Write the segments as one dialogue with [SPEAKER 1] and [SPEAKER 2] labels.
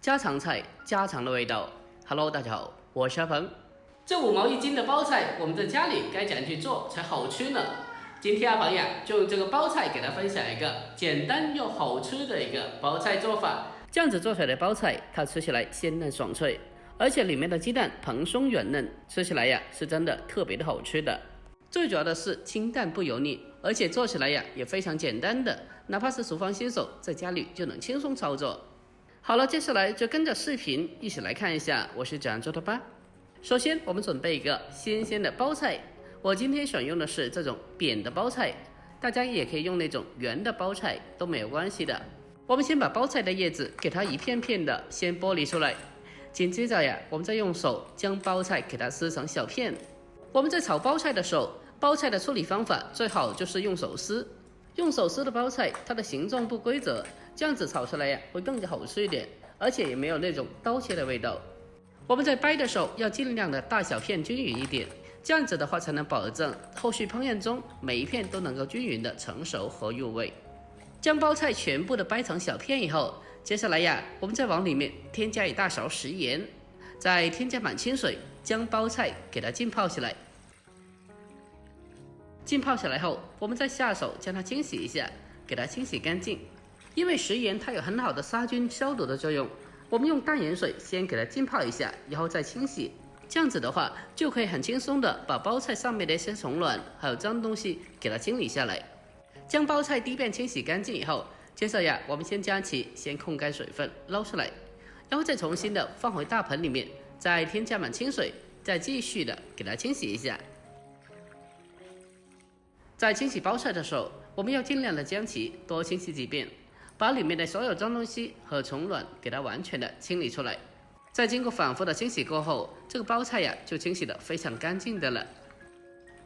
[SPEAKER 1] 家常菜，家常的味道。Hello， 大家好，我是阿鹏。这5毛1斤的包菜，我们在家里该怎样去做才好吃呢？今天阿鹏呀，就用这个包菜给大家分享一个简单又好吃的一个包菜做法。这样子做出来的包菜，它吃起来鲜嫩爽脆，而且里面的鸡蛋蓬松软嫩，吃起来呀是真的特别的好吃的。最主要的是清淡不油腻，而且做起来呀也非常简单的，哪怕是厨房新手，在家里就能轻松操作。好了，接下来就跟着视频一起来看一下我是怎样做的吧。首先我们准备一个新鲜的包菜，我今天选用的是这种扁的包菜，大家也可以用那种圆的包菜都没有关系的。我们先把包菜的叶子给它一片片的先剥离出来，紧接着呀，我们再用手将包菜给它撕成小片。我们在炒包菜的时候，包菜的处理方法最好就是用手撕。用手撕的包菜，它的形状不规则，这样子炒出来呀会更加好吃一点，而且也没有那种刀切的味道。我们在掰的时候要尽量的大小片均匀一点，这样子的话才能保证后续烹饪中每一片都能够均匀的成熟和入味。将包菜全部的掰成小片以后，接下来呀，我们再往里面添加1大勺食盐，再添加满清水，将包菜给它浸泡起来。浸泡起来后，我们再下手将它清洗一下，给它清洗干净。因为食盐它有很好的杀菌消毒的作用，我们用淡盐水先给它浸泡一下，然后再清洗。这样子的话，就可以很轻松的把包菜上面的一些虫卵还有脏东西给它清理下来。将包菜第一遍清洗干净以后，接着呀，我们先将其先控干水分捞出来，然后再重新的放回大盆里面，再添加满清水，再继续的给它清洗一下。在清洗包菜的时候，我们要尽量的将其多清洗几遍，把里面的所有脏东西和虫卵给它完全的清理出来。在经过反复的清洗过后，这个包菜呀就清洗的非常干净的了。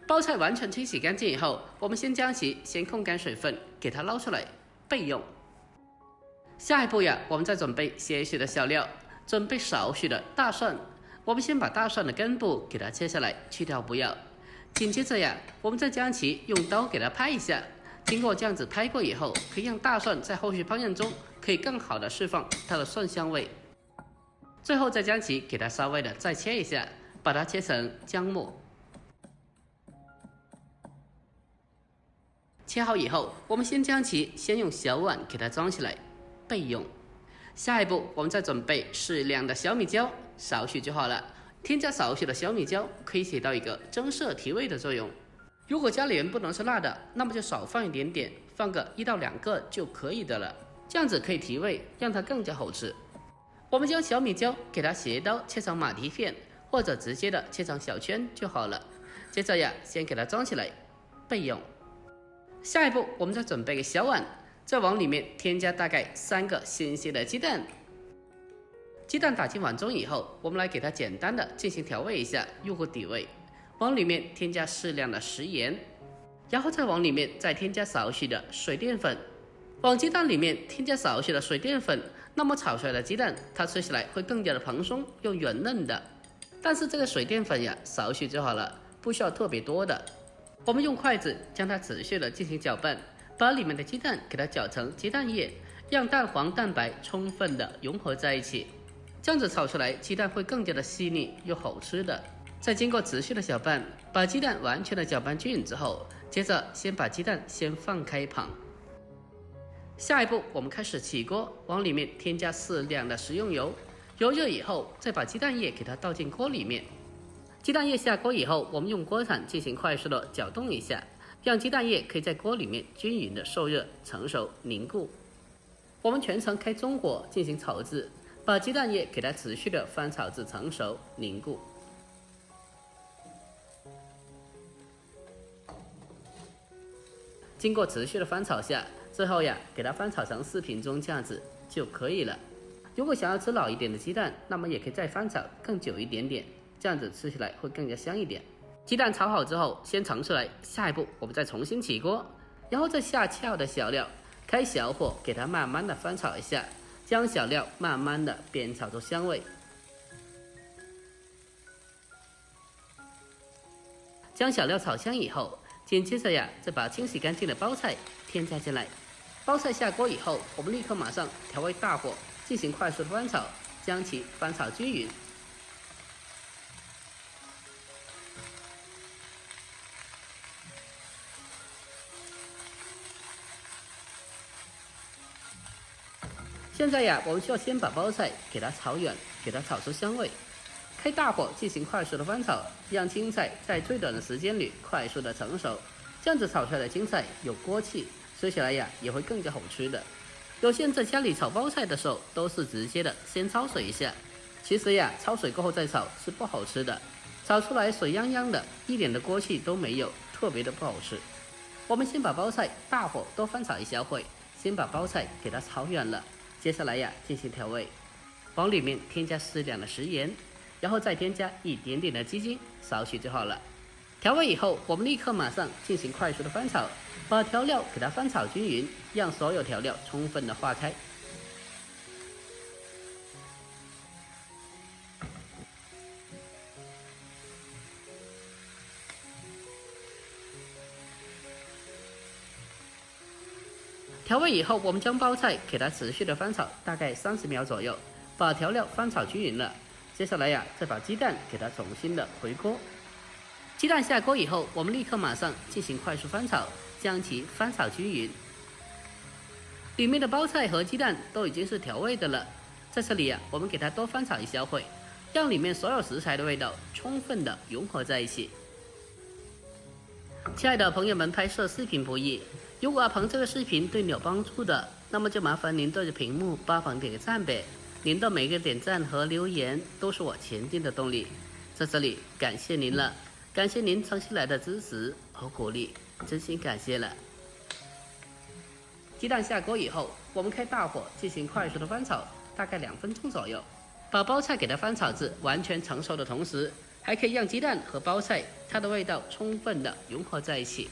[SPEAKER 1] 包菜完全清洗干净以后，我们先将其先控干水分，给它捞出来备用。下一步呀，我们再准备些许的小料，准备少许的大蒜。我们先把大蒜的根部给它切下来，去掉不要。紧接着呀，我们再将其用刀给它拍一下，经过这样子拍过以后，可以让大蒜在后续烹饪中可以更好的释放它的蒜香味。最后再将其给它稍微的再切一下，把它切成姜末。切好以后，我们先将其先用小碗给它装起来备用。下一步我们再准备适量的小米椒，少许就好了。添加少许的小米椒可以起到一个增色提味的作用。如果家里人不能吃辣的，那么就少放一点点，放个1到2个就可以的了。这样子可以提味，让它更加好吃。我们将小米椒给它斜刀切成马蹄片，或者直接的切成小圈就好了。接着呀，先给它装起来备用。下一步我们再准备个小碗，再往里面添加大概3个新鲜的鸡蛋。鸡蛋打进碗中以后，我们来给它简单的进行调味一下，入口底味。往里面添加适量的食盐，然后再往里面再添加少许的水淀粉。往鸡蛋里面添加少许的水淀粉，那么炒出来的鸡蛋它吃起来会更加的蓬松又软嫩的。但是这个水淀粉呀，少许就好了，不需要特别多的。我们用筷子将它持续的进行搅拌，把里面的鸡蛋给它搅成鸡蛋液，让蛋黄蛋白充分的融合在一起。这样子炒出来，鸡蛋会更加的细腻又好吃的。在经过持续的搅拌，把鸡蛋完全的搅拌均匀之后，接着先把鸡蛋先放开旁。下一步我们开始起锅，往里面添加适量的食用油，油热以后，再把鸡蛋液给它倒进锅里面。鸡蛋液下锅以后，我们用锅铲进行快速的搅动一下，让鸡蛋液可以在锅里面均匀的受热、成熟、凝固。我们全程开中火进行炒制，把鸡蛋液给它持续的翻炒至成熟凝固。经过持续的翻炒下，最后呀，给它翻炒成4品中这样子就可以了。如果想要吃老一点的鸡蛋，那么也可以再翻炒更久一点点，这样子吃起来会更加香一点。鸡蛋炒好之后，先盛出来。下一步我们再重新起锅，然后再下切好的小料，开小火给它慢慢的翻炒一下，将小料慢慢的煸炒出香味。将小料炒香以后，紧接着呀，再把清洗干净的包菜添加进来。包菜下锅以后，我们立刻马上调为大火，进行快速的翻炒，将其翻炒均匀。现在呀，我们需要先把包菜给它炒软，给它炒出香味。开大火进行快速的翻炒，让青菜在最短的时间里快速的成熟。这样子炒出来的青菜有锅气，吃起来呀也会更加好吃的。有些人在家里炒包菜的时候都是直接的先焯水一下，其实呀焯水过后再炒是不好吃的，炒出来水泱泱的，一点的锅气都没有，特别的不好吃。我们先把包菜大火多翻炒一小会，先把包菜给它炒软了，接下来呀进行调味，往里面添加适量的食盐，然后再添加一点点的鸡精，少许就好了。调味以后，我们立刻马上进行快速的翻炒，把调料给它翻炒均匀，让所有调料充分的化开。调味以后，我们将包菜给它持续的翻炒，大概30秒左右，把调料翻炒均匀了。接下来呀，再把鸡蛋给它重新的回锅。鸡蛋下锅以后，我们立刻马上进行快速翻炒，将其翻炒均匀。里面的包菜和鸡蛋都已经是调味的了，在这里呀，我们给它多翻炒一小会，让里面所有食材的味道充分的融合在一起。亲爱的朋友们，拍摄视频不易，如果阿鹏这个视频对你有帮助的，那么就麻烦您对着屏幕帮忙点个赞呗。您的每个点赞和留言都是我前进的动力，在这里感谢您了。感谢您长期来的支持和鼓励，真心感谢了。鸡蛋下锅以后，我们开大火进行快速的翻炒，大概2分钟左右。把包菜给它翻炒至完全成熟的同时，还可以让鸡蛋和包菜它的味道充分的融合在一起。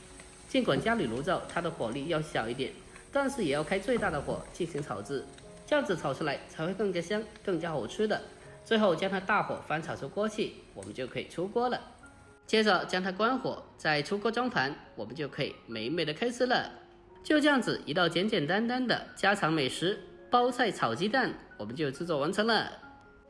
[SPEAKER 1] 尽管家里炉灶它的火力要小一点，但是也要开最大的火进行炒制，这样子炒出来才会更加香、更加好吃的。最后将它大火翻炒出锅气，我们就可以出锅了。接着将它关火，再出锅装盘，我们就可以美美的开吃了。就这样子，一道简简单单的家常美食——包菜炒鸡蛋，我们就制作完成了。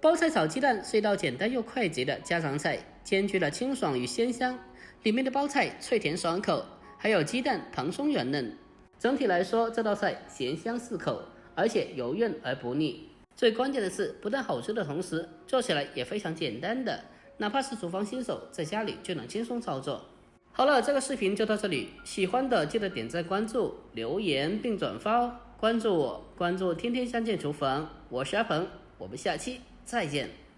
[SPEAKER 1] 包菜炒鸡蛋是一道简单又快捷的家常菜，兼具了清爽与鲜香。里面的包菜脆甜爽口，还有鸡蛋蓬松软嫩。整体来说，这道菜咸香适口，而且油润而不腻。最关键的是，不但好吃的同时，做起来也非常简单的。哪怕是厨房新手，在家里就能轻松操作。好了，这个视频就到这里，喜欢的记得点赞、关注、留言并转发哦。关注我，关注天天相见厨房，我是阿鹏，我们下期再见。